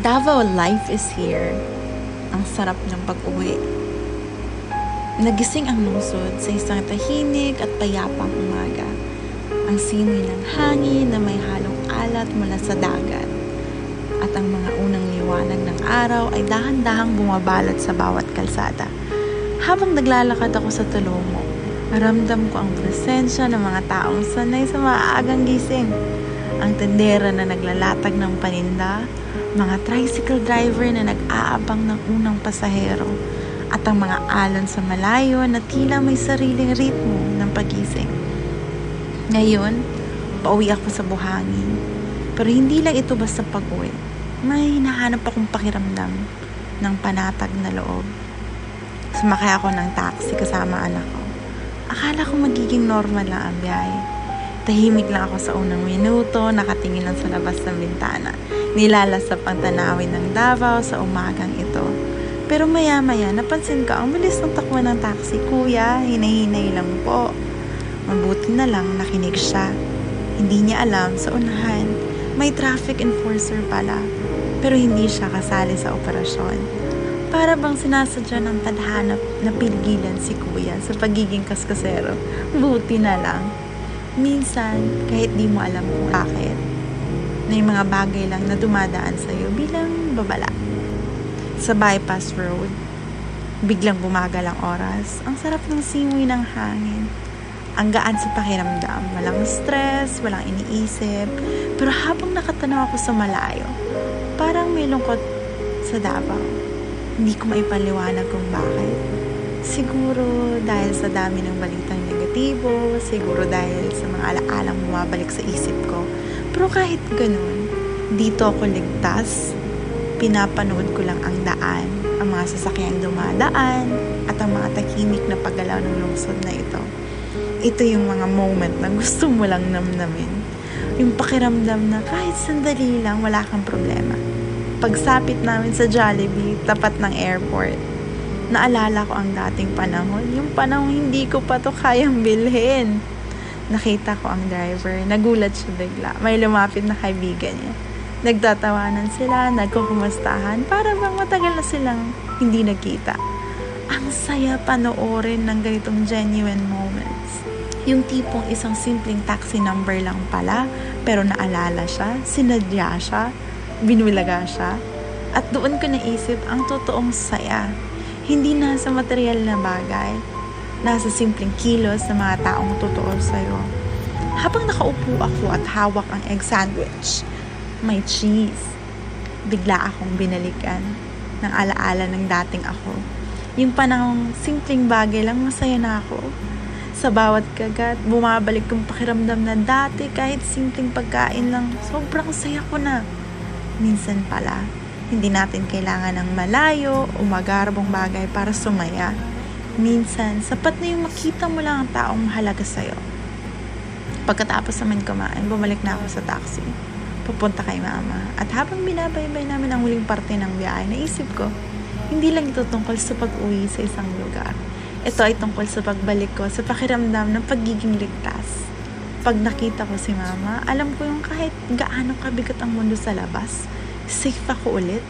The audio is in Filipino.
Davao life is here. Ang sarap ng pag-uwi. Nagising ang lungsod sa isang tahimik at payapang umaga. Ang simoy ng hangin na may halong alat mula sa dagat. At ang mga unang liwanag ng araw ay dahan-dahang bumabalot sa bawat kalsada. Habang naglalakad ako sa Talomo, ramdam ko ang presensya ng mga taong sanay sa maagang gising. Ang tendera na naglalatag ng paninda, mga tricycle driver na nag-aabang ng unang pasahero, at ang mga alon sa malayo na tila may sariling ritmo ng pagising. Ngayon, pauwi ako sa buhangin. Pero hindi lang ito basta pag-uwi. May hinahanap akong pakiramdam ng panatag na loob. Sumakay ako ng taxi kasama anak ko. Akala ko magiging normal lang ang biyahe. Tahimik lang ako sa unang minuto, nakatingin lang sa labas ng bintana. Nilalasap ang tanawin ng Davao sa umagang ito. Pero maya-maya, napansin ko ang bilis ng takbo ng taxi. Kuya, hinay-hinay lang po. Mabuti na lang nakinig siya. Hindi niya alam sa unahan, may traffic enforcer pala. Pero hindi siya kasali sa operasyon. Para bang sinasadya ng tadhana na piligilan si kuya sa pagiging kaskasero. Buti na lang. Minsan, kahit di mo alam kung bakit, may mga bagay lang na dumadaan sa'yo bilang babala. Sa bypass road, biglang bumagal ang oras. Ang sarap ng simoy ng hangin. Ang gaan sa pakiramdam. Walang stress, walang iniisip. Pero habang nakatanaw ako sa malayo, parang may lungkot sa Davao. Hindi ko maipaliwanag kung bakit. Siguro dahil sa dami ng balitang negatibo, siguro dahil sa mga alaalang bumabalik sa isip ko. Pero kahit ganun, dito ako ligtas. Pinapanood ko lang ang daan, ang mga sasakyang dumadaan, at ang mga tahimik na paggalaw ng lungsod na ito. Ito yung mga moment na gusto mo lang namnamin. Yung pakiramdam na kahit sandali lang wala kang problema. Pagsapit namin sa Jollibee, tapat ng airport, naalala ko ang dating panahon, yung panahon hindi ko pa to kayang bilhin. Nakita ko ang driver, nagulat siya bigla. May lumapit na kaibigan niya. Nagtatawanan sila, nagkukumustahan, para bang matagal na silang hindi nagkita. Ang saya panoorin ng ganitong genuine moments. Yung tipong isang simpleng taxi number lang pala, pero naalala siya, sinadya siya, binulaga siya, at doon ko naisip ang totoong saya. Hindi nasa material na bagay, nasa simpleng kilos ng mga taong totoo sa'yo. Habang nakaupo ako at hawak ang egg sandwich, may cheese, bigla akong binalikan ng alaala ng dating ako. Yung panahong simpleng bagay lang, masaya na ako. Sa bawat kagat, bumabalik kong pakiramdam na dati kahit simpleng pagkain lang, sobrang saya ko na. Minsan pala, hindi natin kailangan ng malayo o magarbong bagay para sumaya. Minsan, sapat na yung makita mo lang ang taong mahalaga sa'yo. Pagkatapos naman kumain, bumalik na ako sa taxi. Pupunta kay mama. At habang binabaybay namin ang huling parte ng biyahe, naisip ko, hindi lang ito tungkol sa pag-uwi sa isang lugar. Ito ay tungkol sa pagbalik ko sa pakiramdam ng pagiging ligtas. Pag nakita ko si mama, alam ko yung kahit gaano kabigat ang mundo sa labas, safe ako ulit.